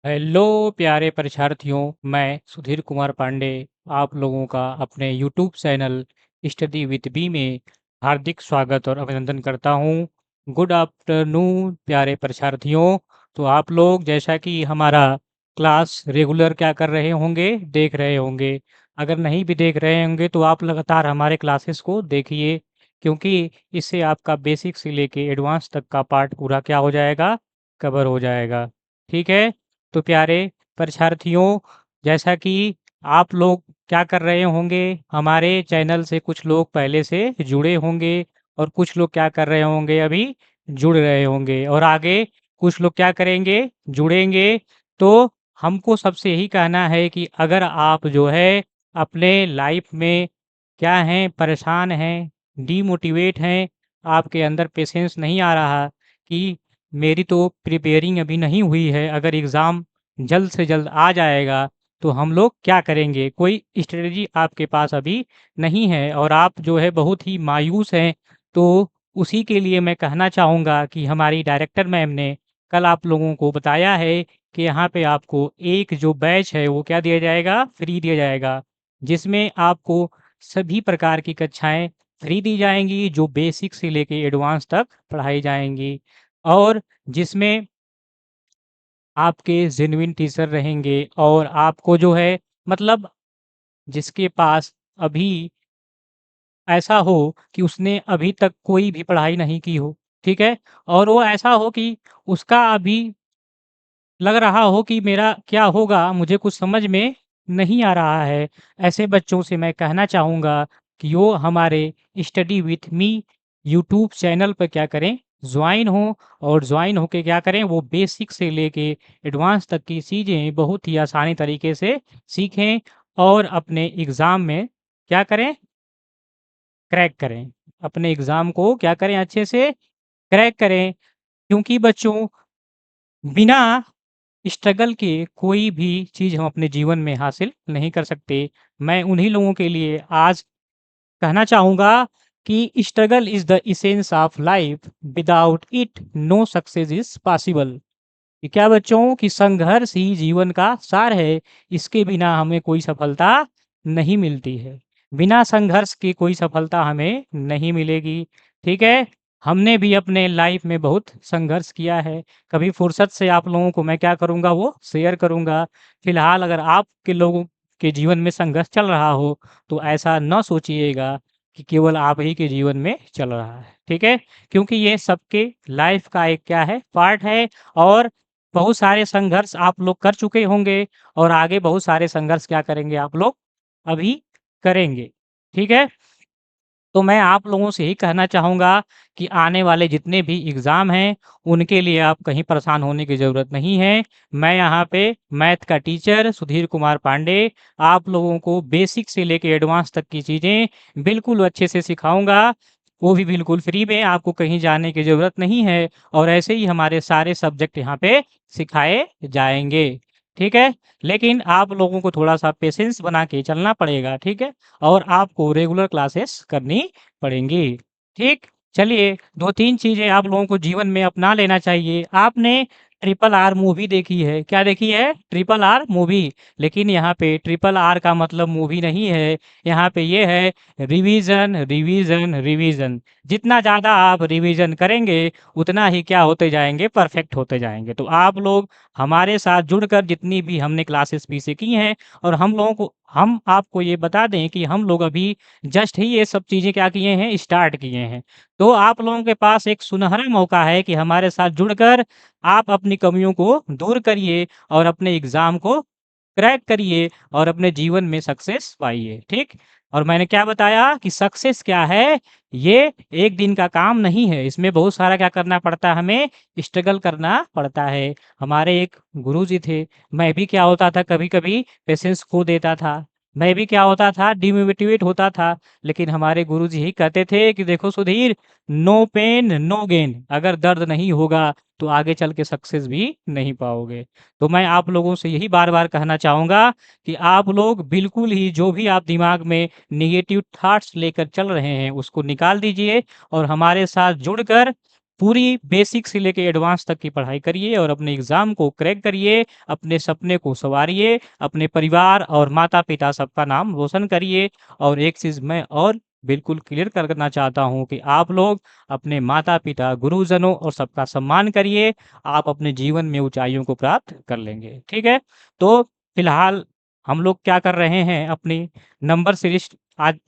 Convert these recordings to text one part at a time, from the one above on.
Hello प्यारे परीक्षार्थियों, मैं सुधीर कुमार पांडे आप लोगों का अपने YouTube channel study with B में हार्दिक स्वागत और अभिनंदन करता हूं। गुड आफ्टरनून प्यारे परीक्षार्थियों। तो आप लोग जैसा कि हमारा क्लास रेगुलर क्या कर रहे होंगे, देख रहे होंगे। अगर नहीं भी देख रहे होंगे तो आप लगातार हमारे क्लासेस को देखिए, क्योंकि इससे आपका बेसिक से लेके एडवांस तक का पार्ट पूरा क्या हो जाएगा, कवर हो जाएगा। ठीक है। तो प्यारे परीक्षार्थियों, जैसा कि आप लोग क्या कर रहे होंगे, हमारे चैनल से कुछ लोग पहले से जुड़े होंगे और कुछ लोग क्या कर रहे होंगे, अभी जुड़ रहे होंगे और आगे कुछ लोग क्या करेंगे, जुड़ेंगे। तो हमको सबसे यही कहना है कि अगर आप जो है अपने लाइफ में क्या हैं, परेशान हैं, डीमोटिवेट हैं, आपके अंदर पेशेंस नहीं आ रहा कि मेरी तो प्रिपेयरिंग अभी नहीं हुई है, अगर एग्ज़ाम जल्द से जल्द आ जाएगा तो हम लोग क्या करेंगे, कोई स्ट्रेटजी आपके पास अभी नहीं है और आप जो है बहुत ही मायूस हैं। तो उसी के लिए मैं कहना चाहूँगा कि हमारी डायरेक्टर मैम ने कल आप लोगों को बताया है कि यहाँ पे आपको एक जो बैच है वो क्या दिया जाएगा, फ्री दिया जाएगा, जिसमें आपको सभी प्रकार की कक्षाएं फ्री दी जाएंगी, जो बेसिक से लेके एडवांस तक पढ़ाई जाएंगी और जिसमें आपके जेन्युइन टीचर रहेंगे और आपको जो है मतलब जिसके पास अभी ऐसा हो कि उसने अभी तक कोई भी पढ़ाई नहीं की हो, ठीक है? और वो ऐसा हो कि उसका अभी लग रहा हो कि मेरा क्या होगा, मुझे कुछ समझ में नहीं आ रहा है। ऐसे बच्चों से मैं कहना चाहूँगा कि वो हमारे study with me YouTube channel पर क्या करें, जॉइन हों और जॉइन होके क्या करें, वो बेसिक से लेके एडवांस तक की चीज़ें बहुत ही आसानी तरीके से सीखें और अपने एग्ज़ाम में क्या करें, क्रैक करें। अपने एग्ज़ाम को क्या करें, अच्छे से क्रैक करें। क्योंकि बच्चों, बिना स्ट्रगल के कोई भी चीज़ हम अपने जीवन में हासिल नहीं कर सकते। मैं उन्हीं लोगों के लिए आज कहना चाहूँगा कि struggle is the essence of life, without it no success is possible. कि क्या बच्चों, कि संघर्ष ही जीवन का सार है, इसके बिना हमें कोई सफलता नहीं मिलती है। बिना संघर्ष के कोई सफलता हमें नहीं मिलेगी, ठीक है? हमने भी अपने लाइफ में बहुत संघर्ष किया है, कभी फुर्सत से आप लोगों को मैं क्या करूँगा, वो शेयर करूँगा। फिलहाल अगर आपके लोगों के जीवन में संघर्ष चल रहा हो, तो ऐसा ना सोचिएगा कि केवल आप ही के जीवन में चल रहा है, ठीक है? क्योंकि ये सबके लाइफ का एक क्या है, पार्ट है और बहुत सारे संघर्ष आप लोग कर चुके होंगे और आगे बहुत सारे संघर्ष क्या करेंगे, आप लोग अभी करेंगे, ठीक है? तो मैं आप लोगों से यही कहना चाहूँगा कि आने वाले जितने भी एग्ज़ाम हैं, उनके लिए आप कहीं परेशान होने की ज़रूरत नहीं है। मैं यहाँ पे मैथ का टीचर सुधीर कुमार पांडे आप लोगों को बेसिक से लेके एडवांस तक की चीज़ें बिल्कुल अच्छे से सिखाऊँगा, वो भी बिल्कुल फ्री में, आपको कहीं जाने की ज़रूरत नहीं है और ऐसे ही हमारे सारे सब्जेक्ट यहाँ पे सिखाए जाएँगे, ठीक है? लेकिन आप लोगों को थोड़ा-सा पेशेंस बना के चलना पड़ेगा, ठीक है? और आपको रेगुलर क्लासेस करनी पड़ेंगी, ठीक? चलिए 2-3 चीज़ें आप लोगों को जीवन में अपना लेना चाहिए। आपने ट्रिपल आर मूवी देखी है, क्या देखी है? Triple R movie. लेकिन यहाँ पे ट्रिपल आर का मतलब मूवी नहीं है, यहाँ पे ये है रिवीज़न, रिवीज़न, रिवीज़न। जितना ज़्यादा आप रिवीज़न करेंगे, उतना ही क्या होते जाएँगे, परफेक्ट होते जाएँगे। तो आप लोग हमारे साथ जुड़कर जितनी भी हमने क्लासेस पीछे की हैं और हम आपको ये बता दें कि हम लोग अभी जस्ट ही ये सब चीज़ें क्या किए हैं, स्टार्ट किए हैं। तो आप लोगों के पास एक सुनहरा मौका है कि हमारे साथ जुड़कर आप अपनी कमियों को दूर करिए और अपने एग्ज़ाम को क्रैक करिए और अपने जीवन में सक्सेस पाइए, ठीक? और मैंने क्या बताया कि सक्सेस क्या है, ये एक दिन का काम नहीं है, इसमें बहुत सारा क्या करना पड़ता है, हमें स्ट्रगल करना पड़ता है। हमारे एक गुरुजी थे, मैं भी क्या होता था कभी-कभी पेशेंस खो देता था, मैं भी क्या होता था डिमोटिवेट होता था, लेकिन हमारे गुरुजी यही कहते थे कि देखो Sudhir, no pain no gain, अगर दर्द नहीं होगा तो आगे चल के सक्सेस भी नहीं पाओगे। तो मैं आप लोगों से यही बार-बार कहना चाहूँगा कि आप लोग बिल्कुल ही जो भी आप दिमाग में नेगेटिव थॉट्स लेकर चल रहे हैं, उसको निकाल दीजिए और हमारे साथ जुड़कर पूरी बेसिक से लेके एडवांस तक की पढ़ाई करिए और अपने एग्ज़ाम को क्रैक करिए, अपने सपने को सँवारिए, अपने परिवार और माता-पिता सबका नाम रोशन करिए। और एक चीज़ मैं और बिल्कुल क्लियर करना चाहता हूँ कि आप लोग अपने माता-पिता, गुरुजनों और सबका सम्मान करिए, आप अपने जीवन में ऊँचाइयों को प्राप्त कर लेंगे, ठीक है? तो फिलहाल हम लोग क्या कर रहे हैं, अपनी नंबर सीरीज़ आज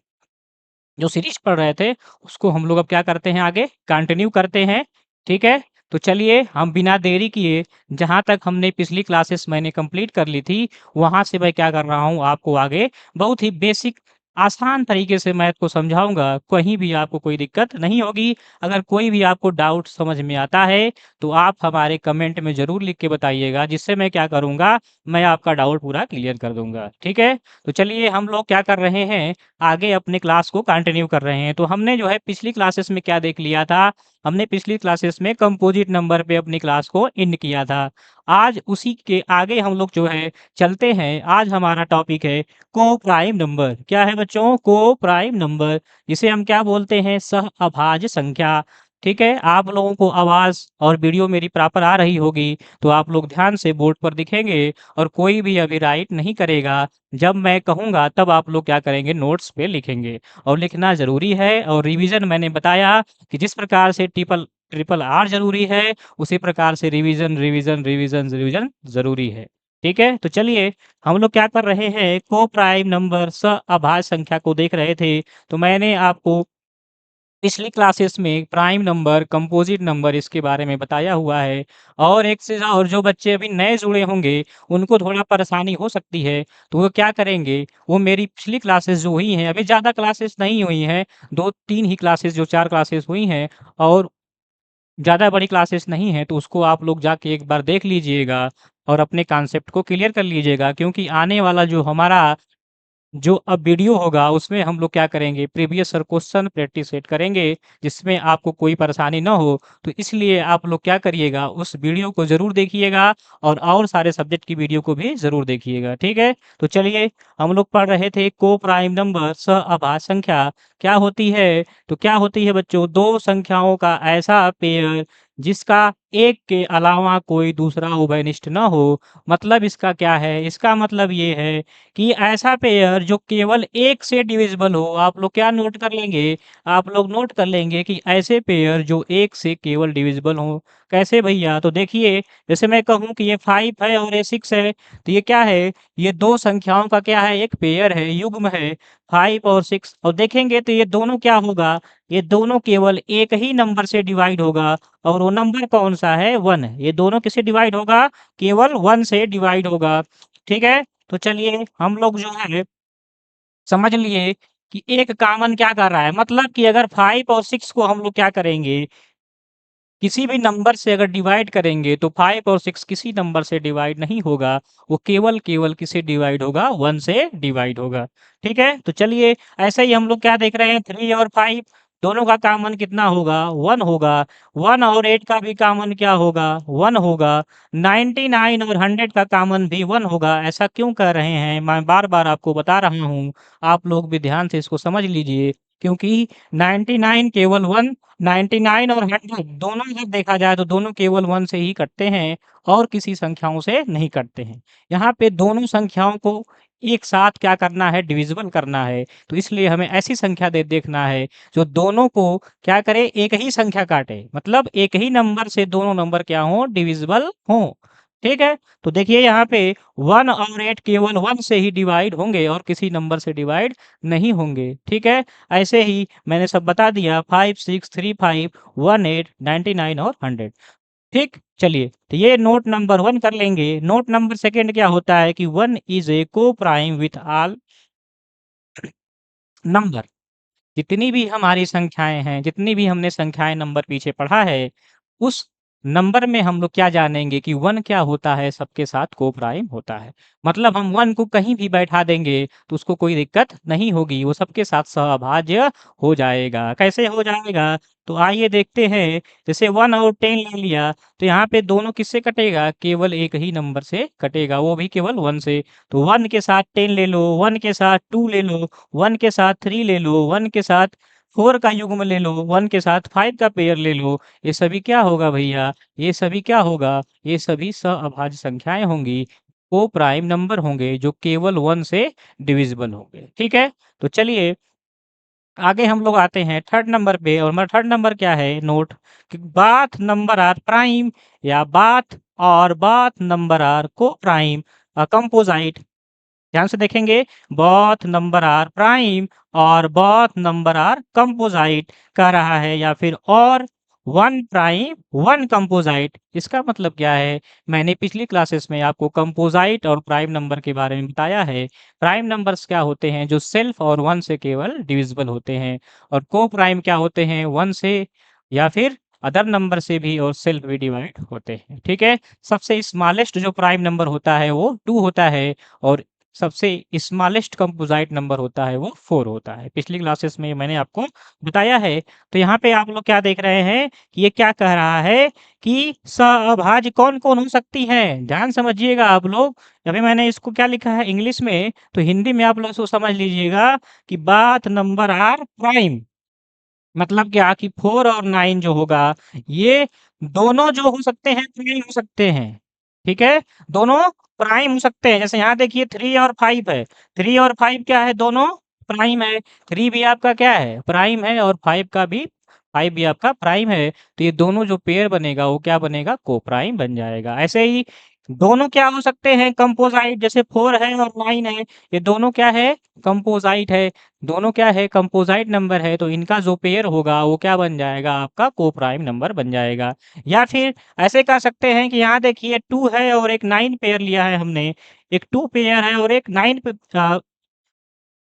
जो सीरीज़ पढ़ रहे थे, उसको हम लोग अब क्या करते हैं, आगे कंटिन्यू करते हैं, ठीक है? तो चलिए हम बिना देरी किए जहाँ तक हमने पिछली क्लासेस मैंने कंप्लीट कर ली थी, वहाँ से मैं क्या कर रहा हूँ, आपको आगे बहुत ही बेसिक आसान तरीके से मैथ को समझाऊँगा, कहीं भी आपको कोई दिक्कत नहीं होगी। अगर कोई भी आपको डाउट समझ में आता है, तो आप हमारे कमेंट में ज़रूर लिख के बताइएगा, जिससे मैं क्या करूँगा, मैं आपका डाउट पूरा क्लियर कर दूँगा, ठीक है? तो चलिए हम लोग क्या कर रहे हैं, आगे अपने क्लास को कंटिन्यू कर रहे हैं। तो हमने जो है पिछली क्लासेस में क्या देख लिया था, हमने पिछली क्लासेस में कंपोजिट नंबर पे अपनी क्लास को एंड किया था। आज उसी के आगे हम लोग जो है चलते हैं। आज हमारा टॉपिक है को-प्राइम नंबर। क्या है बच्चों? को-प्राइम नंबर, जिसे हम क्या बोलते हैं, सह-अभाज्य संख्या। ठीक है? आप लोगों को आवाज़ और वीडियो मेरी प्रॉपर आ रही होगी, तो आप लोग ध्यान से बोर्ड पर दिखेंगे और कोई भी अभी राइट नहीं करेगा। जब मैं कहूँगा तब आप लोग क्या करेंगे, नोट्स पे लिखेंगे और लिखना ज़रूरी है। और रिवीजन मैंने बताया कि जिस प्रकार से ट्रिपल ट्रिपल आर ज़रूरी है, उसी प्रकार से रिवीजन, रिवीजन, रिवीजन, रिवीजन ज़रूरी है। ठीक है? तो चलिए हम लोग क्या कर रहे हैं, को-प्राइम नंबर सह-अभाज्य संख्या को देख रहे थे। तो मैंने आपको पिछली क्लासेस में प्राइम नंबर, कंपोजिट नंबर इसके बारे में बताया हुआ है। और एक से और जो बच्चे अभी नए जुड़े होंगे, उनको थोड़ा परेशानी हो सकती है, तो वो क्या करेंगे, वो मेरी पिछली क्लासेस जो हुई हैं, अभी ज़्यादा क्लासेस नहीं हुई हैं, 2-3 ही क्लासेस, जो 4 क्लासेस हुई हैं और ज़्यादा बड़ी क्लासेस नहीं हैं, तो उसको आप लोग जाके एक बार देख लीजिएगा और अपने कॉन्सेप्ट को क्लियर कर लीजिएगा। क्योंकि आने वाला जो हमारा जो अब वीडियो होगा, उसमें हम लोग क्या करेंगे, previous year question practice set करेंगे, जिसमें आपको कोई परेशानी ना हो। तो इसलिए आप लोग क्या करिएगा, उस वीडियो को ज़रूर देखिएगा और सारे सब्जेक्ट की वीडियो को भी ज़रूर देखिएगा, ठीक है? तो चलिए हम लोग पढ़ रहे थे को-प्राइम नंबर सह-अभाज्य संख्या क्या होती है? तो क्या होती है बच्चों, 2 संख्याओं का ऐसा पेयर जिसका एक के अलावा कोई दूसरा उभयनिष्ठ ना हो। मतलब इसका क्या है? इसका मतलब ये है कि ऐसा पेयर जो केवल 1 से डिविजिबल हो। आप लोग क्या नोट कर लेंगे? आप लोग नोट कर लेंगे कि ऐसे पेयर जो 1 से केवल डिविजिबल हों। कैसे भैया? तो देखिए, जैसे मैं कहूँ कि ये 5 है और ये 6 है, तो ये क्या है? ये 2 संख्याओं का क्या है? एक पेयर है, युग्म है, 5 और 6। और देखेंगे तो ये दोनों क्या होगा? ये दोनों केवल एक ही नंबर से डिवाइड होगा और वो नंबर कौन-सा है? 1 है। ये दोनों किससे डिवाइड होगा? केवल 1 से डिवाइड होगा। ठीक है? तो चलिए हम लोग जो है समझ लिए कि एक कॉमन क्या कर रहा है, मतलब कि अगर 5 और 6 को हम लोग क्या करेंगे, किसी भी नंबर से अगर डिवाइड करेंगे तो 5 और 6 किसी नंबर से डिवाइड नहीं होगा, वो केवल किससे डिवाइड होगा, 1 से डिवाइड होगा। ठीक है? तो चलिए ऐसे ही हम लोग क्या देख रहे हैं, 3 और 5 दोनों का कॉमन कितना होगा, 1 होगा। 1 और 8 का भी कॉमन क्या होगा, 1 होगा। 99 और 100 का कॉमन भी 1 होगा। ऐसा क्यों कह रहे हैं, मैं बार-बार आपको बता रहा हूँ, आप लोग भी ध्यान से इसको समझ लीजिए। क्योंकि 99 केवल 1, 99 और 100 दोनों अगर देखा जाए तो दोनों केवल 1 से ही कटते हैं और किसी संख्याओं से नहीं कटते हैं। यहाँ पे दोनों संख्याओं को एक साथ क्या करना है, डिविजिबल करना है। तो इसलिए हमें ऐसी संख्या देखना है जो दोनों को क्या करे, एक ही संख्या काटे। मतलब एक ही नंबर से दोनों नंबर क्या हों, डिविजिबल हों। ठीक है? तो देखिए यहाँ पे 1 और 8 केवल 1 से ही डिवाइड होंगे और किसी नंबर से डिवाइड नहीं होंगे। ठीक है? ऐसे ही मैंने सब बता दिया, 5, 6, 3, 5, 1, 8, 99 और 100। ठीक? चलिए, तो ये नोट नंबर 1 कर लेंगे। नोट नंबर 2 क्या होता है कि 1 is a co-prime with all number. जितनी भी हमारी संख्याएँ हैं, जितनी भी हमने संख्याएँ नंबर पीछे पढ़ा है, उस नंबर में हम लोग क्या जानेंगे कि 1 क्या होता है, सबके साथ को-प्राइम होता है। मतलब हम 1 को कहीं भी बैठा देंगे, तो उसको कोई दिक्कत नहीं होगी, वो सबके साथ सहअभाज्य हो जाएगा। कैसे हो जाएगा? तो आइए देखते हैं, जैसे 1 और 10 ले लिया, तो यहाँ पे दोनों किससे कटेगा? केवल एक ही नंबर से कटेगा, वो भी केवल 1 से। तो 1 के साथ 10 ले लो, 1 के साथ 2 ले लो, 1 के साथ 3 ले लो, 1 के साथ 4 का युग्म ले लो, 1 के साथ 5 का पेयर ले लो, ये सभी क्या होगा भैया? ये सभी क्या होगा? ये सभी सअभाज्य संख्याएँ होंगी, को-प्राइम नंबर होंगे जो केवल 1 से डिविजिबल होंगे, ठीक है? तो चलिए आगे हम लोग आते हैं थर्ड नंबर पे और हमारा थर्ड नंबर क्या है नोट कि बाथ नंबर आर प्राइम या बाथ नंबर आर को प्राइम कंपोजाइट। ध्यान से देखेंगे बोथ नंबर आर प्राइम और बोथ नंबर आर कंपोजाइट कह रहा है या फिर और वन प्राइम वन कंपोजाइट। इसका मतलब क्या है? मैंने पिछली क्लासेस में आपको कंपोजाइट और प्राइम नंबर के बारे में बताया है। प्राइम नंबर्स क्या होते हैं? जो सेल्फ और वन से केवल डिविजिबल होते हैं और को प्राइम क्या होते हैं? वन से या फिर अदर नंबर से भी और सेल्फ भी डिवाइड होते हैं, ठीक है? सबसे स्मॉलेस्ट जो प्राइम नंबर होता है वो 2 होता है और सबसे स्मॉलेस्ट कंपोज़ाइट नंबर होता है वो 4 होता है। पिछली क्लासेस में मैंने आपको बताया है। तो यहाँ पे आप लोग क्या देख रहे हैं कि ये क्या कह रहा है कि सहअभाज्य कौन-कौन हो सकती हैं? ध्यान समझिएगा आप लोग। अभी मैंने इसको क्या लिखा है इंग्लिश में, तो हिंदी में आप लोग इसको समझ लीजिएगा कि बाथ नंबर आर प्राइम। मतलब क्या कि 4 और 9 जो होगा, ये दोनों जो हो सकते हैं प्राइम हो सकते हैं, ठीक है? दोनों प्राइम हो सकते हैं। जैसे यहाँ देखिए 3 और 5 है, 3 और 5 क्या है? दोनों प्राइम है। 3 भी आपका क्या है? प्राइम है और 5 भी आपका प्राइम है। तो ये दोनों जो पेयर बनेगा वो क्या बनेगा? को-प्राइम बन जाएगा। ऐसे ही दोनों क्या हो सकते हैं? कंपोज़ाइट जैसे 4 है और 9 है, ये दोनों क्या है? कंपोज़ाइट है। दोनों क्या है? कंपोज़ाइट नंबर है, तो इनका जो पेयर होगा वो क्या बन जाएगा? आपका को-प्राइम नंबर बन जाएगा। या फिर ऐसे कह सकते हैं कि यहाँ देखिए 2 है और एक 9 पेयर लिया है हमने। एक 2 पेयर है और एक 9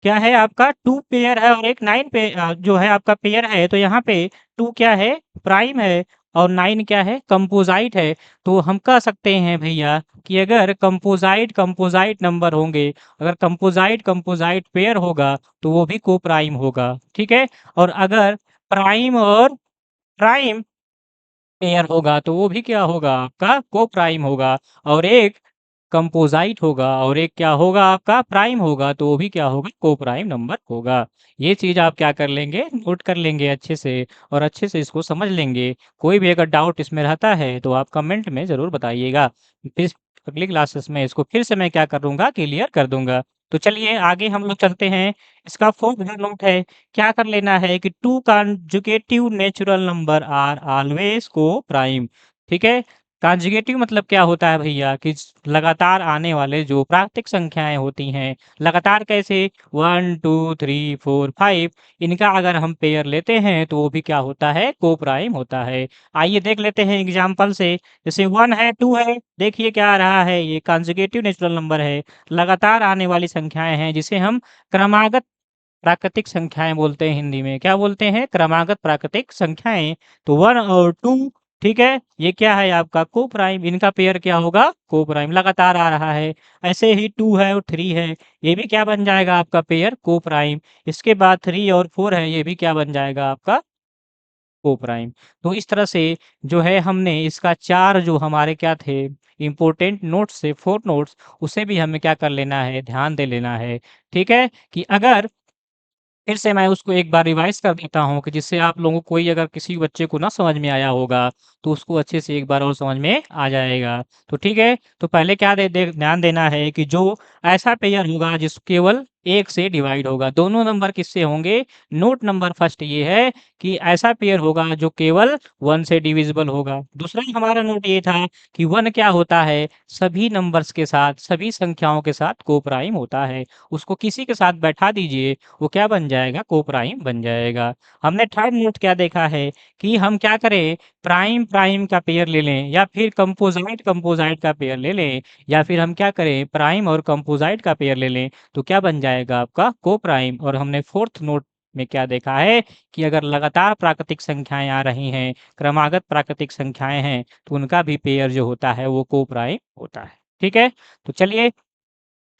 क्या है आपका 2 पेयर है और एक 9 जो है आपका पेयर है, तो यहाँ पे 2 क्या है? प्राइम है और 9 क्या है? कंपोज़ाइट है। तो हम कह सकते हैं भैया कि अगर कंपोज़ाइट नंबर होंगे, अगर कंपोज़ाइट पेयर होगा, तो वो भी को-प्राइम होगा, ठीक है? और अगर प्राइम और प्राइम पेयर होगा, तो वो भी क्या होगा? आपका को-प्राइम होगा और एक कंपोज़ाइट होगा और एक क्या होगा आपका? प्राइम होगा, तो वो भी क्या होगा? को-प्राइम नंबर होगा। ये चीज़ आप क्या कर लेंगे? नोट कर लेंगे अच्छे से और अच्छे से इसको समझ लेंगे। कोई भी अगर डाउट इसमें रहता है, तो आप कमेंट में ज़रूर बताइएगा। फिर अगली क्लासेस में इसको फिर से मैं क्या करूँगा? क्लियर कर दूँगा। तो चलिए आगे हम लोग चलते हैं। इसका फोर्थ जो नोट है, क्या कर लेना है कि 2 conjugative natural number are always coprime, ठीक है? कॉन्जुगेटिव मतलब क्या होता है भैया कि लगातार आने वाले जो प्राकृतिक संख्याएँ होती हैं, लगातार कैसे 1, 2, 3, 4, 5 इनका अगर हम पेयर लेते हैं तो वो भी क्या होता है? को-प्राइम होता है। आइए देख लेते हैं एग्ज़ाम्पल से, जैसे 1 है, 2 है, देखिए क्या आ रहा है ये कॉन्जुगेटिव नेचुरल नंबर है, लगातार आने वाली संख्याएँ हैं जिसे हम क्रमागत प्राकृतिक संख्याएँ बोलते हैं हिंदी में, क्या बोलते हैं? क्रमागत प्राकृतिक संख्याएँ। तो 1 और 2 ठीक है? ये क्या है आपका को-प्राइम, इनका पेयर क्या होगा? को-प्राइम, लगातार आ रहा है। ऐसे ही 2 है और 3 है, ये भी क्या बन जाएगा आपका पेयर? को-प्राइम। इसके बाद 3 और 4 है, ये भी क्या बन जाएगा आपका? को-प्राइम। तो इस तरह से जो है हमने इसका 4 जो हमारे क्या थे इम्पोर्टेंट नोट्स थे, 4 नोट्स, उसे भी हमें क्या कर लेना है? ध्यान दे लेना है। ठीक है? कि अगर फिर से मैं उसको एक बार रिवाइज़ कर देता हूँ कि जिससे आप लोगों को कोई अगर किसी बच्चे को ना समझ में आया होगा, तो उसको अच्छे से एक बार और समझ में आ जाएगा। तो ठीक है, तो पहले क्या दे दे ध्यान देना है कि जो ऐसा पेयर होगा जिस केवल 1 से डिवाइड होगा, दोनों नंबर किससे होंगे? नोट नंबर फर्स्ट ये है कि ऐसा पेयर होगा जो केवल 1 से डिविजिबल होगा। दूसरा हमारा नोट ये था कि 1 क्या होता है? सभी नंबर्स के साथ, सभी संख्याओं के साथ को-प्राइम होता है। उसको किसी के साथ बैठा दीजिए वो क्या बन जाएगा? को-प्राइम बन जाएगा। हमने थर्ड नोट क्या देखा है कि हम क्या करें प्राइम का पेयर ले लें या फिर कंपोज़ाइट का पेयर ले लें या फिर हम क्या करें प्राइम और कंपोज़ाइट का पेयर ले लें, तो क्या बन जाएगा आपका? को-प्राइम। और हमने फोर्थ नोट में क्या देखा है कि अगर लगातार प्राकृतिक संख्याएँ आ रही हैं, क्रमागत प्राकृतिक संख्याएँ हैं, तो उनका भी पेयर जो होता है वो को-प्राइम होता है। ठीक है? तो चलिए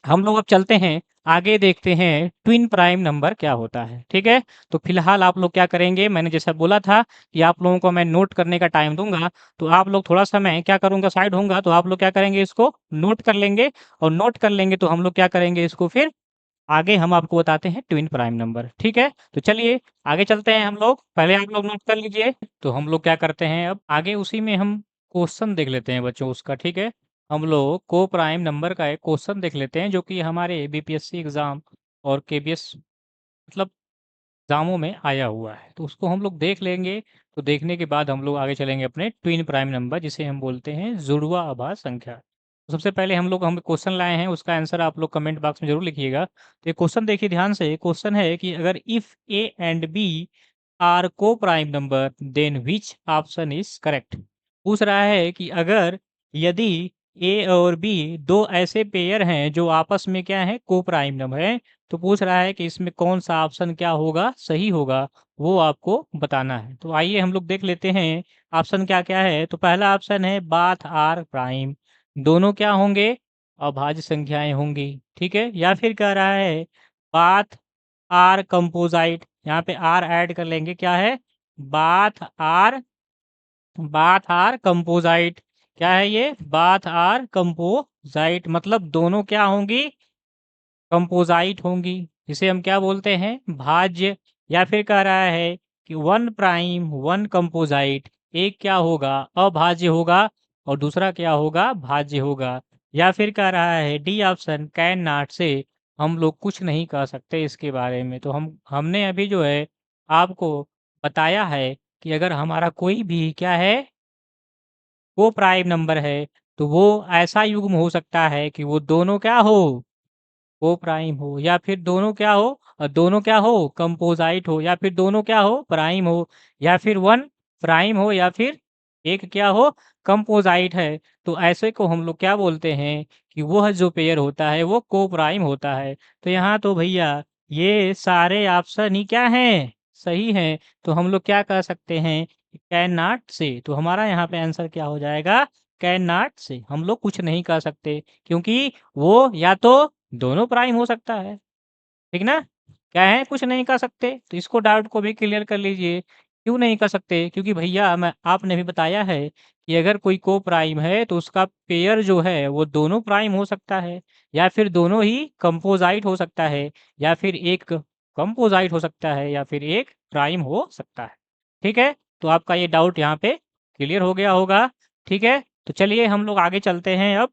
हम लोग अब चलते हैं, आगे देखते हैं ट्विन प्राइम नंबर क्या होता है, ठीक है? तो फिलहाल आप लोग क्या करेंगे, मैंने जैसा बोला था कि आप लोगों को मैं नोट करने का टाइम दूँगा, तो आप लोग थोड़ा-सा मैं क्या करूँगा साइड होऊँगा, तो आप लोग क्या करेंगे इसको नोट कर लेंगे और नोट कर लेंगे तो हम लोग क्या करेंगे इसको फिर आगे हम आपको बताते हैं ट्विन प्राइम नंबर, ठीक है? तो चलिए आगे चलते हैं हम लोग, पहले आप लोग नोट कर लीजिए। तो हम लोग क्या करते हैं अब आगे उसी में हम क्वेश्चन देख लेते हैं बच्चों उसका, ठीक है? हम लोग को प्राइम नंबर का एक क्वेश्चन देख लेते हैं जो कि हमारे बीपीएससी एग्ज़ाम और केबीएस मतलब एग्ज़ामों में आया हुआ है। तो उसको हम लोग देख लेंगे, तो देखने के बाद हम लोग आगे चलेंगे अपने ट्विन प्राइम नंबर जिसे हम बोलते हैं जुड़वा आभाज्य संख्या। तो सबसे पहले हम क्वेश्चन लाए हैं, उसका आंसर आप लोग कमेंट बॉक्स में ज़रूर लिखिएगा। तो ये क्वेश्चन देखिए ध्यान से, क्वेश्चन है कि अगर if A and B are coprime number then which option is correct? पूछ रहा है कि अगर यदि ए और बी 2 ऐसे पेयर हैं जो आपस में क्या हैं को-प्राइम नंबर हैं, तो पूछ रहा है कि इसमें कौन-सा ऑप्शन क्या होगा, सही होगा, वो आपको बताना है। तो आइए हम लोग देख लेते हैं ऑप्शन क्या-क्या है। तो पहला ऑप्शन है बाथ आर प्राइम, दोनों क्या होंगे? अभाज्य संख्याएँ होंगी, ठीक है? या फिर कह रहा है बाथ आर कंपोज़ाइट, यहाँ पे आर ऐड कर लेंगे, क्या है? बाथ आर कंपोज़ाइट, क्या है ये? बाथ आर कंपोज़ाइट मतलब दोनों क्या होंगी? कंपोज़ाइट होंगी। इसे हम क्या बोलते हैं? भाज्य। या फिर कह रहा है कि 1 प्राइम 1 कंपोज़ाइट, एक क्या होगा? अभाज्य होगा और दूसरा क्या होगा? भाज्य होगा। या फिर कह रहा है डी ऑप्शन कैन नॉट से हम लोग कुछ नहीं कह सकते इसके बारे में। तो हमने अभी जो है आपको बताया है कि अगर हमारा कोई भी क्या है? वो प्राइम नंबर है, तो वो ऐसा युग्म हो सकता है कि वो दोनों क्या हो? को प्राइम हो, या फिर दोनों क्या हो? दोनों क्या हो? कंपोज़ाइट हो, या फिर दोनों क्या हो? प्राइम हो, या फिर 1 प्राइम हो, या फिर एक क्या हो? कंपोज़ाइट है। तो ऐसे को हम लोग क्या बोलते हैं कि वह जो पेयर होता है वो को प्राइम होता है। तो यहाँ तो भैया ये सारे ऑप्शन ही क्या हैं? सही हैं। तो हम लोग क्या कह सकते हैं? कैन नॉट से। तो हमारा यहाँ पे आंसर क्या हो जाएगा? कैन नॉट से। हम लोग कुछ नहीं कह सकते क्योंकि वो या तो दोनों प्राइम हो सकता है, ठीक ना? क्या है? कुछ नहीं कर सकते, तो इसको डाउट को भी क्लियर कर लीजिए। क्यों नहीं कर सकते? क्योंकि भैया मैं आपने भी बताया है कि अगर कोई को प्राइम है तो उसका पेयर जो है वो दोनों प्राइम हो सकता है, या फिर दोनों ही कंपोज़ाइट हो सकता है, या फिर एक कंपोज़ाइट हो सकता है, या फिर एक प्राइम हो सकता है। ठीक है? तो आपका ये डाउट यहाँ पे क्लियर हो गया होगा, ठीक है? तो चलिए हम लोग आगे चलते हैं अब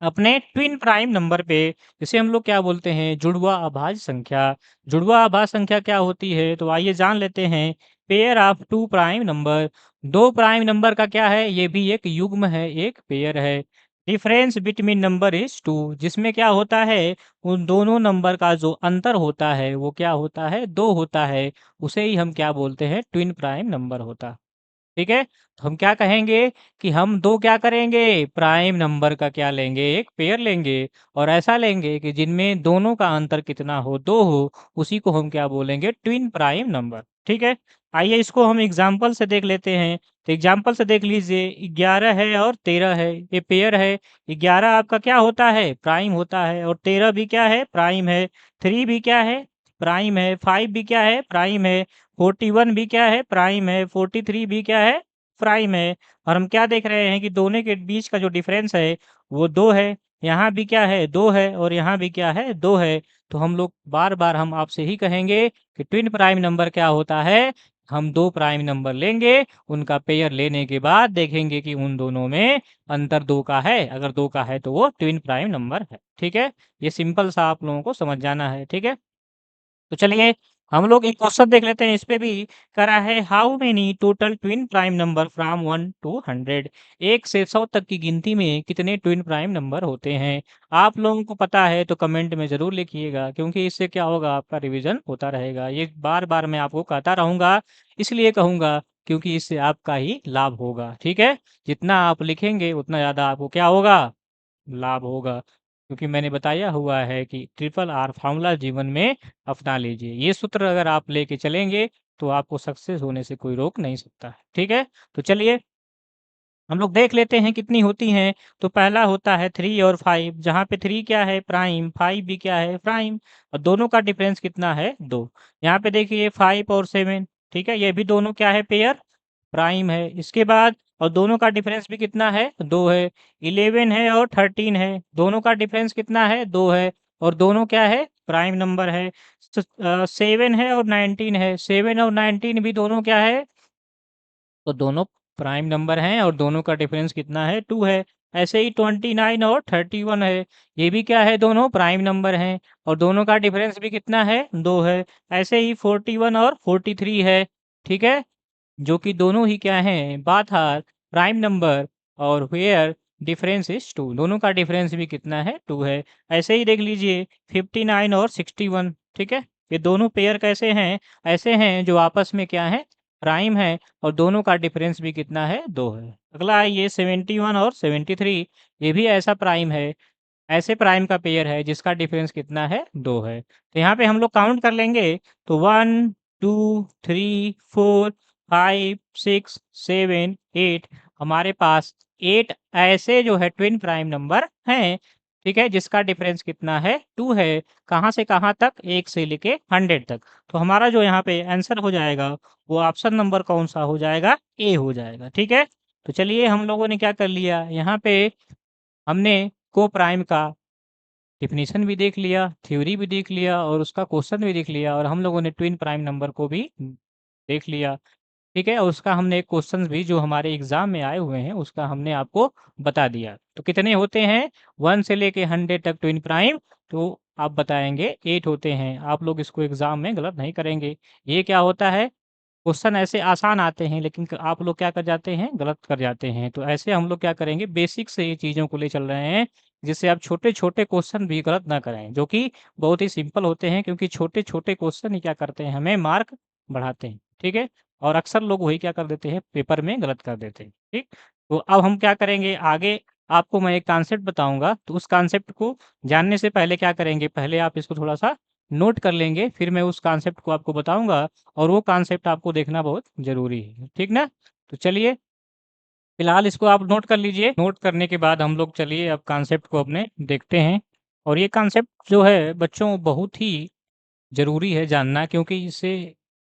अपने ट्विन प्राइम नंबर पे, जिसे हम लोग क्या बोलते हैं? जुड़वा अभाज्य संख्या। जुड़वा अभाज्य संख्या क्या होती है? तो आइए जान लेते हैं। Pair of 2 prime number, 2 prime number का क्या है? ये भी एक युग्म है, एक पेयर है। डिफरेंस बिटवीन नंबर इज़ 2, जिसमें क्या होता है? उन दोनों नंबर का जो अंतर होता है, वो क्या होता है? 2 होता है। उसे ही हम क्या बोलते हैं? ट्विन प्राइम नंबर होता। ठीक है? तो हम क्या कहेंगे कि हम 2 क्या करेंगे? प्राइम नंबर का क्या लेंगे? एक पेयर लेंगे और ऐसा लेंगे कि जिनमें दोनों का अंतर कितना हो? 2 हो, उसी को हम क्या बोलेंगे? ट्विन प्राइम नंबर, ठीक है? आइए इसको हम एग्ज़ाम्पल से देख लेते हैं। तो एग्ज़ाम्पल से देख लीजिए 11 है और 13 है, ये पेयर है। 11 आपका क्या होता है? प्राइम होता है और 13 भी क्या है? प्राइम है। 3 भी क्या है? प्राइम है। 5 भी क्या है? प्राइम है। 41 भी क्या है? प्राइम है। 43 भी क्या है? प्राइम है। और हम क्या देख रहे हैं कि दोनों के बीच का जो डिफरेंस है वो 2 है। यहाँ भी क्या है? 2 है और यहाँ भी क्या है? 2 है। तो हम लोग बार-बार हम आपसे ही कहेंगे कि ट्विन प्राइम नंबर क्या होता है? हम 2 प्राइम नंबर लेंगे, उनका पेयर लेने के बाद देखेंगे कि उन दोनों में अंतर 2 का है। अगर 2 का है तो वो ट्विन प्राइम नंबर है। ठीक है? ये सिंपल सा आप लोगों को समझ जाना है। ठीक है? तो चलिए हम लोग एक क्वेश्चन देख लेते हैं, इस पे भी करा है how many total twin prime number from 1 to 100, 1 से 100 तक की गिनती में कितने ट्विन प्राइम नंबर होते हैं? आप लोगों को पता है तो कमेंट में ज़रूर लिखिएगा, क्योंकि इससे क्या होगा? आपका रिवीजन होता रहेगा। ये बार-बार मैं आपको कहता रहूँगा, इसलिए कहूँगा क्योंकि इससे आपका ही लाभ होगा, ठीक है? जितना आप लिखेंगे उतना ज़्यादा आपको क्या होगा? लाभ होगा। क्योंकि मैंने बताया हुआ है कि ट्रिपल आर फ़ॉर्मूला जीवन में अपना लीजिए। ये सूत्र अगर आप लेके चलेंगे, तो आपको सक्सेस होने से कोई रोक नहीं सकता है। ठीक है? तो चलिए हम लोग देख लेते हैं कितनी होती हैं। तो पहला होता है 3 और 5, जहाँ पे 3 क्या है? प्राइम, 5 भी क्या है? प्राइम, और दोनों का डिफरेंस कितना है? 2। यहाँ पे देखिए 5 और 7, ठीक है? ये भी दोनों क्या है? पेयर, प्राइम है। इसके बाद और दोनों का डिफरेंस भी कितना है? 2 है। 11 है और 13 है, दोनों का डिफरेंस कितना है? 2 है। और दोनों क्या है? प्राइम नंबर है। 7 है और 19 है। 7 और 19 भी दोनों क्या है? तो दोनों प्राइम नंबर हैं और दोनों का डिफरेंस कितना है? 2 है। ऐसे ही 29 और 31 है, ये भी क्या है? दोनों प्राइम नंबर हैं और दोनों का डिफरेंस भी कितना है? 2 है। ऐसे ही 41 और 43 है, ठीक है? जो कि दोनों ही क्या हैं? बात आर प्राइम नंबर और वेयर डिफरेंस इज 2, दोनों का डिफरेंस भी कितना है? 2 है। ऐसे ही देख लीजिए 59 और 61, ठीक है? ये दोनों पेयर कैसे हैं? ऐसे हैं जो आपस में क्या है? प्राइम है और दोनों का डिफरेंस भी कितना है? 2 है। अगला है ये 71 और 73, ये भी ऐसा प्राइम है, ऐसे प्राइम का पेयर है जिसका डिफरेंस कितना है? 2 है। तो यहाँ पे हम लोग काउंट कर लेंगे तो 1, 2, 3, 4, 5, 6, 7, 8, हमारे पास 8 ऐसे जो है ट्विन प्राइम नंबर हैं, ठीक है? जिसका डिफरेंस कितना है? 2 है। कहाँ से कहाँ तक? 1 से लेके 100 तक। तो हमारा जो यहाँ पे आंसर हो जाएगा वो ऑप्शन नंबर कौन सा हो जाएगा? ए हो जाएगा, ठीक है? तो चलिए हम लोगों ने क्या कर लिया यहाँ पे, हमने को प्राइम का डेफिनेशन भी देख लिया, थ्योरी भी देख लिया और उसका क्वेश्चन भी देख लिया और हम लोगों ने ट्विन प्राइम नंबर को भी देख लिया, ठीक है? और उसका हमने एक क्वेश्चन भी जो हमारे एग्जाम में आए हुए हैं उसका हमने आपको बता दिया। तो कितने होते हैं 1 से लेके 100 तक ट्विन प्राइम? तो आप बताएंगे 8 होते हैं। आप लोग इसको एग्जाम में गलत नहीं करेंगे। ये क्या होता है, क्वेश्चन ऐसे आसान आते हैं लेकिन आप लोग क्या कर जाते हैं? गलत कर जाते हैं। तो ऐसे हम लोग क्या करेंगे, बेसिक से ये चीज़ों को ले चल रहे हैं जिससे आप छोटे-छोटे क्वेश्चन भी गलत ना करें, जो कि बहुत ही सिंपल होते हैं क्योंकि छोटे-छोटे क्वेश्चन ही क्या करते हैं? हमें मार्क बढ़ाते हैं, ठीक है? और अक्सर लोग वही क्या कर देते हैं? पेपर में गलत कर देते हैं, ठीक? तो अब हम क्या करेंगे आगे, आपको मैं एक कॉन्सेप्ट बताऊँगा, तो उस कॉन्सेप्ट को जानने से पहले क्या करेंगे, पहले आप इसको थोड़ा-सा नोट कर लेंगे, फिर मैं उस कॉन्सेप्ट को आपको बताऊँगा और वो कॉन्सेप्ट आपको देखना बहुत ज़रूरी है, ठीक ना? तो चलिए, फिलहाल इसको आप नोट कर लीजिए। नोट करने के बाद हम लोग चलिए अब कॉन्सेप्ट को अपने देखते हैं। और ये कॉन्सेप्ट जो है बच्चों बहुत ही ज़रूरी है जानना, क्योंकि इससे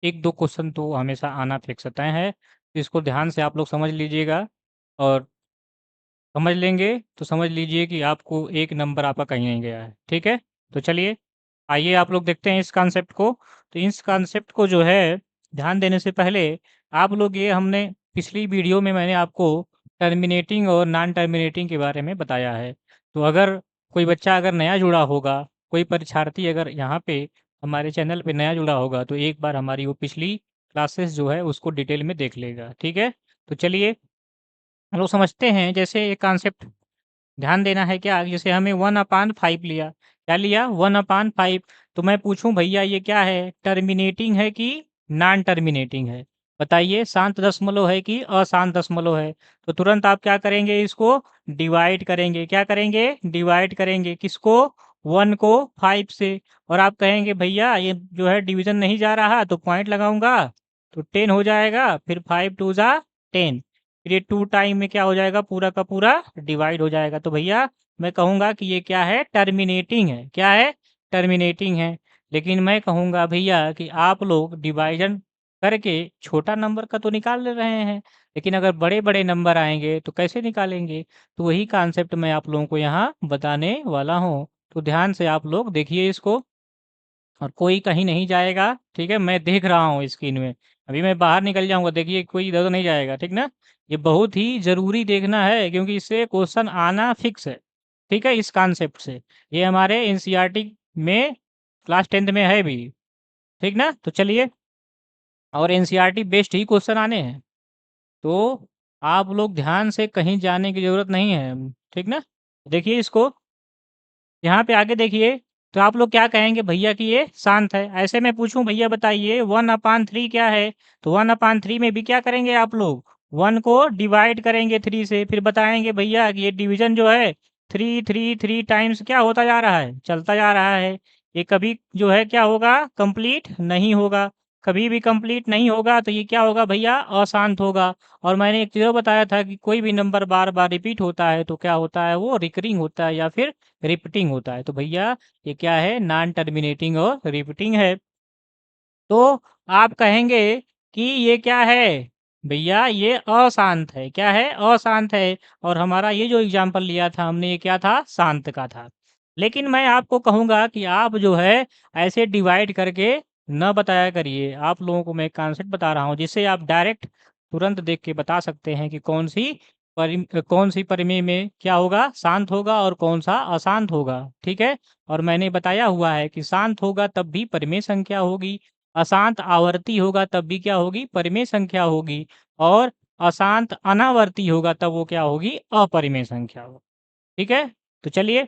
1-2 क्वेश्चन तो हमेशा आना फिक्स तय है। तो इसको ध्यान से आप लोग समझ लीजिएगा और समझ लेंगे तो समझ लीजिए कि आपको 1 नंबर आपका कहीं नहीं गया है, ठीक है? तो चलिए, आइए आप लोग देखते हैं इस कॉन्सेप्ट को। तो इस कॉन्सेप्ट को जो है ध्यान देने से पहले आप लोग, ये हमने पिछली वीडियो में मैंने आपको टर्मिनेटिंग और नॉन टर्मिनेटिंग के बारे में बताया है। तो अगर कोई बच्चा अगर नया जुड़ा होगा, कोई परीक्षार्थी अगर यहाँ पे हमारे चैनल पे नया जुड़ा होगा तो एक बार हमारी वो पिछली क्लासेस जो है उसको डिटेल में देख लेगा, ठीक है? तो चलिए हम लोग समझते हैं। जैसे ये कॉन्सेप्ट ध्यान देना है क्या, जैसे हमें 1/5 लिया, क्या लिया? 1/5। तो मैं पूछूं भैया ये क्या है, टर्मिनेटिंग है कि नॉन टर्मिनेटिंग है? बताइए, शांत दशमलव है कि अशांत दशमलव है? तो तुरंत आप क्या करेंगे, इसको डिवाइड करेंगे। क्या करेंगे? डिवाइड करेंगे। किसको? 1 को 5 से। और आप कहेंगे भैया ये जो है डिवीजन नहीं जा रहा, तो पॉइंट लगाऊंगा तो 10 हो जाएगा, फिर 5 2 जा 10, फिर ये 2 टाइम में क्या हो जाएगा, पूरा का पूरा डिवाइड हो जाएगा। तो भैया मैं कहूँगा कि ये क्या है? टर्मिनेटिंग है। क्या है? टर्मिनेटिंग है। लेकिन मैं कहूँगा भैया कि आप लोग डिवाइजन करके छोटा नंबर का तो निकाल ले रहे हैं, लेकिन अगर बड़े-बड़े नंबर आएँगे तो कैसे निकालेंगे? तो वही कॉन्सेप्ट मैं आप लोगों को यहाँ बताने वाला हूँ। तो ध्यान से आप लोग देखिए इसको और कोई कहीं नहीं जाएगा, ठीक है? मैं देख रहा हूँ स्क्रीन में। अभी मैं बाहर निकल जाऊँगा, देखिए कोई इधर नहीं जाएगा, ठीक ना? ये बहुत ही ज़रूरी देखना है क्योंकि इससे क्वेश्चन आना फिक्स है, ठीक है? इस कॉन्सेप्ट से। ये हमारे एनसीईआरटी में क्लास 10th में है भी, ठीक ना? तो चलिए, और एनसीईआरटी बेस्ड ही क्वेश्चन आने हैं। तो आप लोग ध्यान से, कहीं जाने की ज़रूरत नहीं है, ठीक ना? देखिए इसको, यहाँ पे आगे देखिए, तो आप लोग क्या कहेंगे भैया कि ये शांत है। ऐसे में पूछूं भैया बताइए 1/3 क्या है? तो 1/3 में भी क्या करेंगे आप लोग? 1 को डिवाइड करेंगे 3 से, फिर बताएंगे भैया कि ये डिवीजन जो है 3 टाइम्स क्या होता जा रहा है? चलता जा रहा है। ये कभी जो है क्या होगा? कंप्लीट नहीं होगा। कभी भी कंप्लीट नहीं होगा तो ये क्या होगा भैया? अशांत होगा। और मैंने एक चीज़ और बताया था कि कोई भी नंबर बार-बार रिपीट होता है तो क्या होता है? वो रिकरिंग होता है या फिर रिपीटिंग होता है। तो भैया ये क्या है? नॉन टर्मिनेटिंग और रिपीटिंग है। तो आप कहेंगे कि ये क्या है? भैया ये अशांत है। क्या है? अशांत है। और हमारा ये जो एग्जाम्पल लिया था हमने, ये क्या था? शांत का था। लेकिन मैं आपको कहूँगा कि आप जो है ऐसे डिवाइड करके न बताया करिए। आप लोगों को मैं एक कॉन्सेप्ट बता रहा हूँ जिससे आप डायरेक्ट तुरंत देख के बता सकते हैं कि कौन-सी परिमेय में क्या होगा, शांत होगा और कौन-सा अशांत होगा, ठीक है? और मैंने बताया हुआ है कि शांत होगा तब भी परिमेय संख्या होगी, अशांत आवर्ती होगा तब भी क्या होगी, परिमेय संख्या होगी और अशांत अनावर्ती होगा तब वो क्या होगी, अपरिमेय संख्या होगी, ठीक है? तो चलिए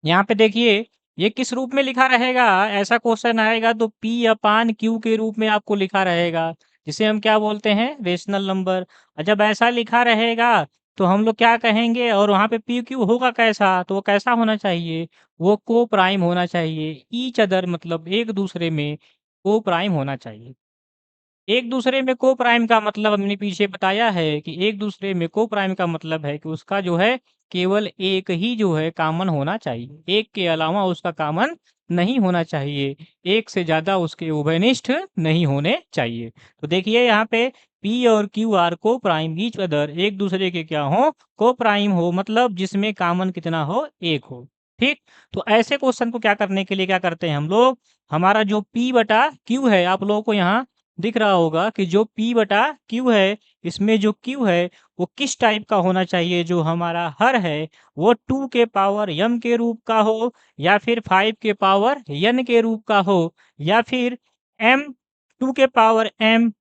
यहाँ पे देखिए, ये किस रूप में लिखा रहेगा? ऐसा क्वेश्चन आएगा तो P अपान Q के रूप में आपको लिखा रहेगा, जिसे हम क्या बोलते हैं? Rational number. और जब ऐसा लिखा रहेगा, तो हम लोग क्या कहेंगे और वहाँ पे P, Q होगा कैसा? तो वो कैसा होना चाहिए? वो को-प्राइम होना चाहिए। ईच अदर मतलब एक-दूसरे में को-प्राइम होना चाहिए। एक-दूसरे में को-प्राइम का मतलब हमने पीछे बताया है कि एक-दूसरे में को-प्राइम का मतलब है कि उसका जो है केवल एक ही जो है कॉमन होना चाहिए। एक के अलावा उसका कॉमन नहीं होना चाहिए। एक से ज़्यादा उसके उभयनिष्ठ नहीं होने चाहिए। तो देखिए यहाँ पे P और Q are coprime each other एक-दूसरे के क्या हो? को-प्राइम हो मतलब जिसमें कॉमन कितना हो? 1 हो। ठीक? तो ऐसे क्वेश्चन को क्या करने के लिए क्या करते हैं हम लोग? हमारा जो P बटा Q है आप लोगों को यहाँ दिख रहा होगा कि जो P बटा Q है, इसमें जो Q है, वो किस टाइप का होना चाहिए? जो हमारा हर है, वो 2 के पावर m के रूप का हो या फिर 5 के पावर n के रूप का हो या फिर m 2 के पावर m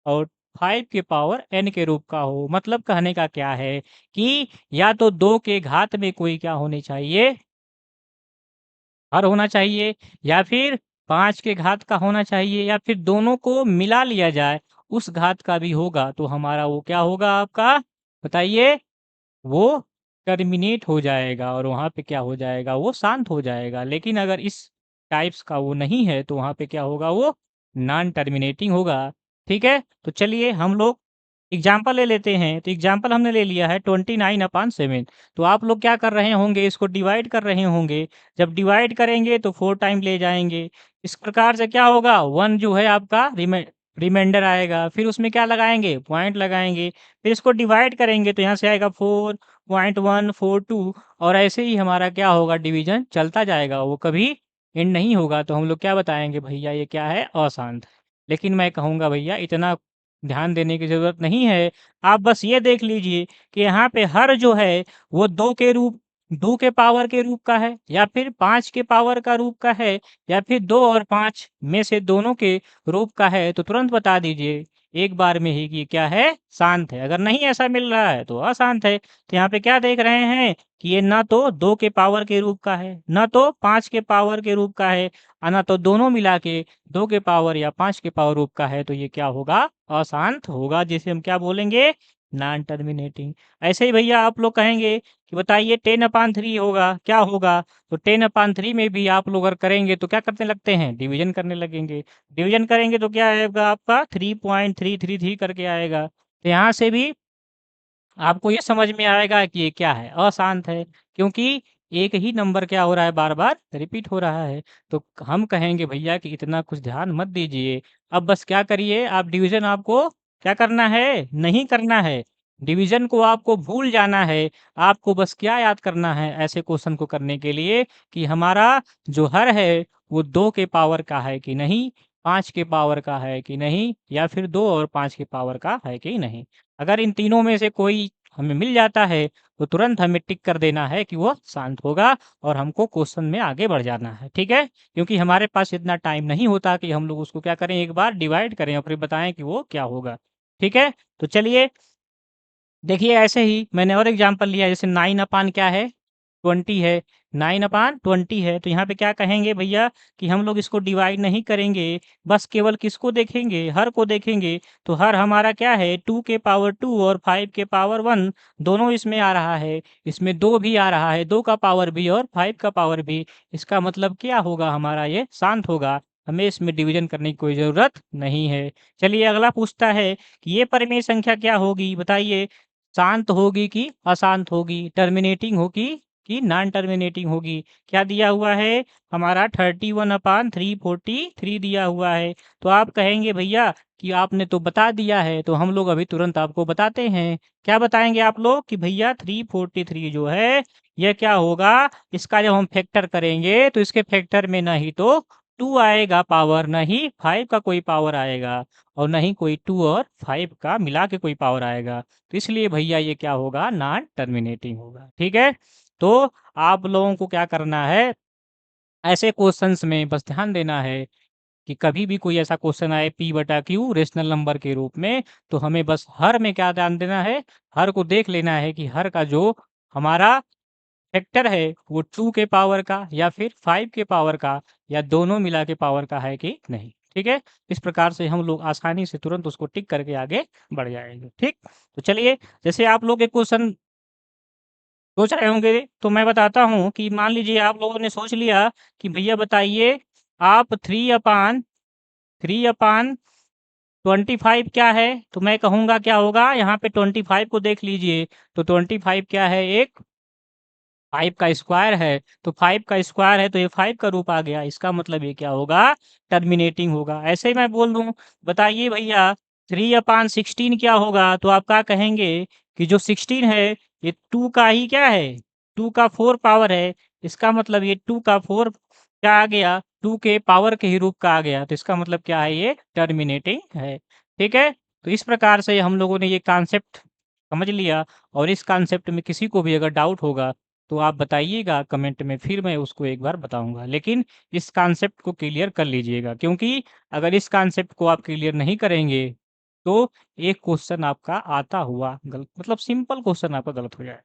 और 5 के पावर n के रूप का हो। मतलब कहने का क्या है कि या तो 2 के घात में कोई क्या होनी चाहिए हर होना चाहिए या फिर 5 के घात का होना चाहिए या फिर दोनों को मिला लिया जाए, उस घात का भी होगा तो हमारा वो क्या होगा आपका? बताइए? वो टर्मिनेट हो जाएगा और वहाँ पे क्या हो जाएगा? वो शांत हो जाएगा। लेकिन अगर इस टाइप्स का वो नहीं है तो वहाँ पे क्या होगा? वो नॉन टर्मिनेटिंग होगा। ठीक है? तो चलिए हम लोग एग्ज़ाम्पल ले लेते हैं। तो एग्ज़ाम्पल हमने ले लिया है 29/7। तो आप लोग क्या कर रहे होंगे? इसको डिवाइड कर रहे होंगे। जब डिवाइड करेंगे तो 4 टाइम ले जाएँगे। इस प्रकार से क्या होगा? 1 जो है आपका रिमाइंडर आएगा। फिर उसमें क्या लगाएँगे? पॉइंट लगाएँगे। फिर इसको डिवाइड करेंगे तो यहाँ से आएगा 4.142 और ऐसे ही हमारा क्या होगा? डिवीज़न चलता जाएगा। वो कभी एंड नहीं होगा। तो हम लोग क्या बताएँगे? भैया ये क्या है? अशांत है। लेकिन मैं कहूँगा भैया इतना ध्यान देने की ज़रूरत नहीं है। आप बस ये देख लीजिए कि यहाँ पे हर जो है वो 2 के पावर के रूप का है या फिर 5 के पावर का रूप का है या फिर 2 और 5 में से दोनों के रूप का है तो तुरंत बता दीजिए एक बार में ही कि क्या है? शांत है। अगर नहीं ऐसा मिल रहा है तो अशांत है। तो यहाँ पे क्या देख रहे हैं कि ये ना तो 2 के पावर के रूप का है, ना तो 5 के पावर के रूप का है ना तो दोनों मिला के 2 के पावर या 5 के पावर रूप का है तो ये क्या होगा? अशांत होगा जिसे हम क्या बोलेंगे? Non terminating. ऐसे ही भैया आप लोग कहेंगे कि बताइए 10/3 होगा, क्या होगा? तो 10/3 में भी आप लोग अगर करेंगे तो क्या करने लगते हैं? डिवीज़न करने लगेंगे। डिवीज़न करेंगे तो क्या आएगा आपका 3.333 करके आएगा। तो यहाँ से भी आपको ये समझ में आएगा कि ये क्या है? अशांत है, क्योंकि एक ही नंबर क्या हो रहा है बार-बार रिपीट हो रहा है। तो हम कहेंगे भैया कि इतना कुछ ध्यान मत दीजिए। अब बस क्या करिए आप डिवीज़न आपको क्या करना है? नहीं करना है। डिवीज़न को आपको भूल जाना है। आपको बस क्या याद करना है ऐसे क्वेश्चन को करने के लिए कि हमारा जो हर है वो 2 के पावर का है कि नहीं, 5 के पावर का है कि नहीं या फिर 2 और 5 के पावर का है कि नहीं। अगर इन तीनों में से कोई हमें मिल जाता है तो तुरंत हमें टिक कर देना है कि वो शांत होगा और हमको क्वेश्चन में आगे बढ़ जाना है, ठीक है? क्योंकि हमारे पास इतना टाइम नहीं होता कि हम लोग उसको क्या करें एक बार डिवाइड करें और फिर बताएं कि वो क्या होगा, ठीक है? तो चलिए देखिए ऐसे ही मैंने और एग्जांपल लिया जैसे 9 अपान क्या है 20 है 9 अपान 20 है तो यहाँ पे क्या कहेंगे भैया कि हम लोग इसको डिवाइड नहीं करेंगे बस केवल किसको देखेंगे हर को देखेंगे तो हर हमारा क्या है 2 के पावर 2 और 5 के पावर 1 दोनों इसमें आ रहा है इसमें 2 भी आ रहा है 2 का पावर भी और 5 का पावर भी इसका मतलब क्या होगा हमारा ये शांत होगा हमें इसमें डिवीजन करने की कोई ज़रूरत नहीं है चलिए अगला पूछता है कि ये परिमेय संख्या क्या होगी बताइए शांत होगी कि अशांत होगी, टर्मिनेटिंग होगी कि नॉन टर्मिनेटिंग होगी। क्या दिया हुआ है? हमारा 31/343 दिया हुआ है। तो आप कहेंगे भैया कि आपने तो बता दिया है, तो हम लोग अभी तुरंत आपको बताते हैं। क्या बताएंगे आप लोग कि भैया 343 जो है यह क्या होगा, इसका जब हम फैक्टर करेंगे तो इसके फैक्टर में ना ही तो 2 आएगा पावर, ना ही 5 का कोई पावर आएगा, और ना ही कोई 2 और 5 का मिला के कोई पावर आएगा। तो इसलिए भैया ये क्या होगा, नॉन टर्मिनेटिंग होगा। ठीक है, तो आप लोगों को क्या करना है, ऐसे क्वेश्चंस में बस ध्यान देना है कि कभी भी कोई ऐसा क्वेश्चन आए पी बटा क्यू रेशनल नंबर के रूप में, तो हमें बस हर में क्या ध्यान देना है, हर को देख लेना है कि हर का जो हमारा फैक्टर है वो 2 के पावर का या फिर 5 के पावर का या दोनों मिला के पावर का है कि नहीं। ठीक है, इस प्रकार से हम लोग आसानी से तुरंत उसको टिक करके आगे बढ़ जाएंगे। ठीक, तो चलिए, जैसे आप लोग एक क्वेश्चन सोच रहे होंगे तो मैं बताता हूँ कि मान लीजिए आप लोगों ने सोच लिया कि भैया बताइए आप 3/25 क्या है, तो मैं कहूँगा क्या होगा, यहाँ पे 25 को देख लीजिए, तो 25 क्या है, एक 5 का स्क्वायर है, तो 5 का स्क्वायर है तो ये 5 का रूप आ गया, इसका मतलब ये क्या होगा, टर्मिनेटिंग होगा। ऐसे ही मैं बोल दूं, बताइए भैया 3/16 क्या होगा, तो आप क्या कहेंगे कि जो 16 है ये 2 का ही क्या है, 2 का 4 पावर है, इसका मतलब ये 2 का 4 क्या आ गया, 2 के पावर के ही रूप का आ गया, तो इसका मतलब क्या है, ये टर्मिनेटिंग है। ठीक है, तो इस प्रकार से हम लोगों ने ये कॉन्सेप्ट समझ लिया, और इस कॉन्सेप्ट में किसी को भी अगर डाउट होगा तो आप बताइएगा कमेंट में, फिर मैं उसको एक बार बताऊंगा। लेकिन इस कॉन्सेप्ट को क्लियर कर लीजिएगा, क्योंकि अगर इस कॉन्सेप्ट को आप क्लियर नहीं करेंगे तो एक क्वेश्चन आपका आता हुआ गलत, मतलब सिंपल क्वेश्चन आपका गलत हो जाए।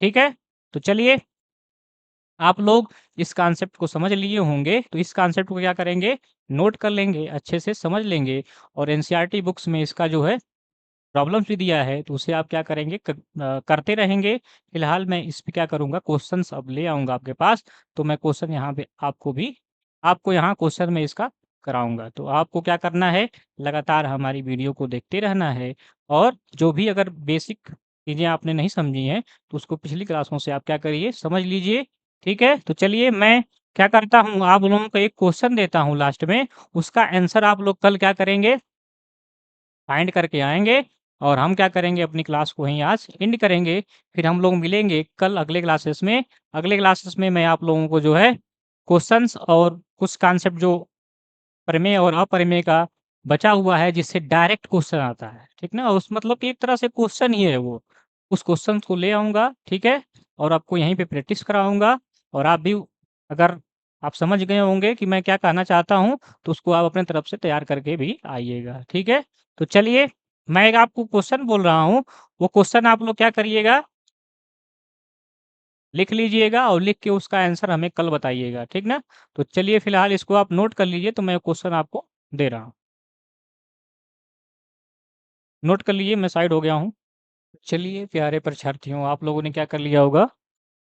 ठीक है, तो चलिए, आप लोग इस कॉन्सेप्ट को समझ लिए होंगे, तो इस कॉन्सेप्ट को क्या करेंगे, नोट कर लेंगे, अच्छे से समझ लेंगे, और एनसीईआरटी बुक्स में इसका जो है प्रॉब्लम्स भी दिया है, तो उसे आप क्या करेंगे, करते रहेंगे। फिलहाल मैं इस पे क्या करूँगा, क्वेश्चंस अब ले आऊँगा आपके पास, तो मैं क्वेश्चन यहाँ पे आपको यहाँ क्वेश्चन में इसका कराऊँगा। तो आपको क्या करना है, लगातार हमारी वीडियो को देखते रहना है, और जो भी अगर बेसिक चीज़ें आपने नहीं समझी हैं, तो उसको पिछली क्लासों से आप क्या करिए, समझ लीजिए। ठीक है, तो चलिए मैं क्या करता हूँ, आप लोगों को एक क्वेश्चन देता हूँ लास्ट में, उसका आंसर आप लोग कल क्या करेंगे, फाइंड करके आएँगे, और हम क्या करेंगे, अपनी क्लास को यहीं आज एंड करेंगे। फिर हम लोग मिलेंगे कल अगले क्लासेस में। अगले क्लासेस में मैं आप लोगों को जो है क्वेश्चंस और कुछ कॉन्सेप्ट जो प्रमेय और अपरिमेय का बचा हुआ है, जिससे डायरेक्ट क्वेश्चन आता है, ठीक ना? उस मतलब कि एक तरह से क्वेश्चन ही है वो। उस क्वेश्चन को ले आऊँगा, ठीक है? और आपको यहीं पे प्रैक्टिस कराऊँगा, और आप भी अगर आप समझ गए होंगे कि मैं क्या कहना चाहता हूँ, तो उसको आप अपने तरफ से तैयार करके भी आइएगा, ठीक है? तो चलिए, मैं एक आपको क्वेश्चन बोल रहा हूँ, वो क्वेश्चन आप लोग क्या करिएगा, लिख लीजिएगा, और लिख के उसका आंसर हमें कल बताइएगा, ठीक ना? तो चलिए, फिलहाल इसको आप नोट कर लीजिए, तो मैं क्वेश्चन आपको दे रहा हूँ। नोट कर लीजिए, मैं साइड हो गया हूँ। चलिए प्यारे परीक्षार्थियों, आप लोगों ने क्या कर लिया होगा,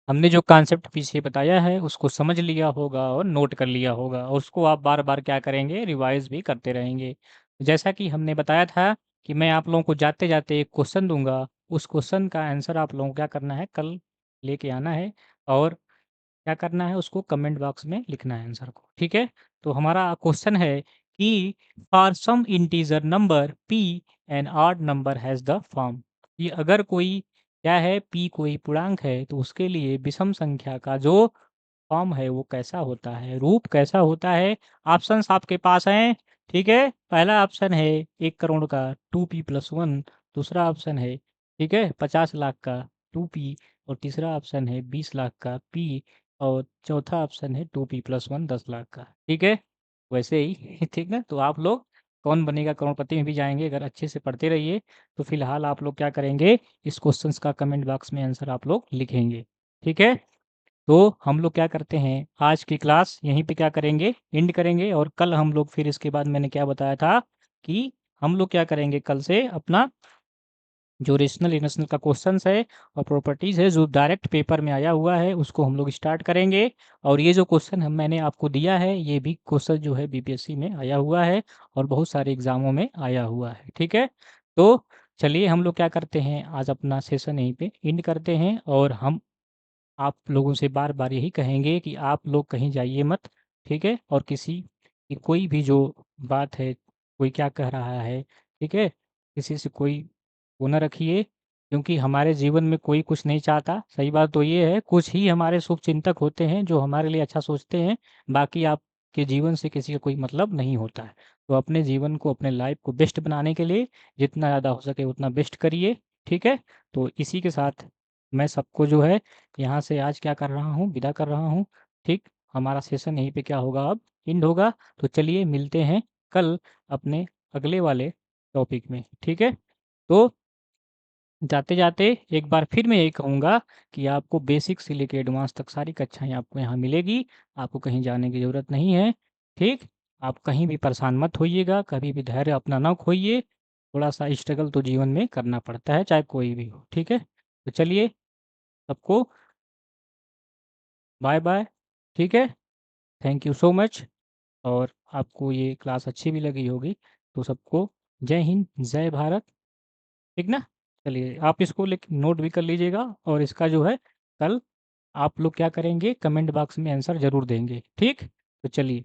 हमने जो कॉन्सेप्ट पीछे बताया है उसको समझ लिया होगा और नोट कर लिया होगा, और उसको आप बार बार क्या करेंगे, रिवाइज भी करते रहेंगे। जैसा कि हमने बताया था कि मैं आप लोगों को जाते जाते एक क्वेश्चन दूंगा, उस क्वेश्चन का आंसर आप लोगों को क्या करना है, कल लेके आना है, और क्या करना है, उसको कमेंट बॉक्स में लिखना है आंसर को। ठीक है, तो हमारा क्वेश्चन है कि for some integer number P N odd number has the form, कि अगर कोई क्या है, पी कोई पूर्णांक है, तो उसके लिए विषम संख्या का जो फॉर्म है वो कैसा होता है, रूप कैसा होता है। ऑप्शंस आपके पास हैं, ठीक है? पहला ऑप्शन है 1 करोड़ का 2p+1, दूसरा ऑप्शन है, ठीक है, 50 लाख का 2p, और तीसरा ऑप्शन है 20 लाख का p, और चौथा ऑप्शन है 2p+1 10 लाख का। ठीक है, वैसे ही ठीक ना? तो आप लोग कौन बनेगा करोड़पति में भी जाएंगे, अगर अच्छे से पढ़ते रहिए। तो फिलहाल आप लोग क्या करेंगे, इस क्वेश्चंस का कमेंट बॉक्स में आंसर आप लोग लिखेंगे। ठीक है, तो हम लोग क्या करते हैं, आज की क्लास यहीं पे क्या करेंगे, एंड करेंगे, और कल हम लोग फिर इसके बाद मैंने क्या बताया था कि हम लोग क्या करेंगे, कल से अपना जो रेशनल इरेशनल का क्वेश्चंस है और प्रॉपर्टीज़ है जो डायरेक्ट पेपर में आया हुआ है, उसको हम लोग स्टार्ट करेंगे। और ये जो क्वेश्चन हम मैंने आपको दिया है, ये भी क्वेश्चन जो है बीपीएससी में आया हुआ है, और बहुत सारे एग्जामों में आया हुआ है। ठीक है, तो चलिए हम लोग क्या करते हैं, आज अपना सेशन यहीं पे एंड करते हैं, और हम आप लोगों से बार-बार यही कहेंगे कि आप लोग कहीं जाइए मत, ठीक है? और किसी की कोई भी जो बात है, कोई क्या कह रहा है, ठीक है? किसी से कोई वो ना रखिए, क्योंकि हमारे जीवन में कोई कुछ नहीं चाहता। सही बात तो ये है, कुछ ही हमारे शुभचिंतक होते हैं जो हमारे लिए अच्छा सोचते हैं, बाकी आपके जीवन से किसी का कोई मतलब नहीं होता है। तो अपने जीवन को, अपने लाइफ़ को बेस्ट बनाने के लिए जितना ज़्यादा हो सके उतना बेस्ट करिए, ठीक है? तो इसी के साथ मैं सबको जो है यहाँ से आज क्या कर रहा हूँ, विदा कर रहा हूँ, ठीक? हमारा सेशन यहीं पे क्या होगा अब, एंड होगा। तो चलिए मिलते हैं कल अपने अगले वाले टॉपिक में, ठीक है? तो जाते-जाते एक बार फिर मैं यही कहूँगा कि आपको बेसिक से लेके एडवांस तक सारी कक्षाएँ आपको यहाँ मिलेगी, आपको कहीं जाने की ज़रूरत नहीं है, ठीक? आप कहीं भी परेशान मत होइएगा, कभी भी धैर्य अपना ना खोइए, थोड़ा-सा स्ट्रगल तो जीवन में करना पड़ता है, चाहे कोई भी हो, ठीक है? तो चलिए सबको बाय-बाय, ठीक है? Thank you so much. और आपको ये क्लास अच्छी भी लगी होगी, तो सबको जय हिंद, जय भारत, ठीक ना? चलिए आप इसको नोट भी कर लीजिएगा और इसका जो है कल आप लोग क्या करेंगे, कमेंट बॉक्स में आंसर ज़रूर देंगे, ठीक? तो चलिए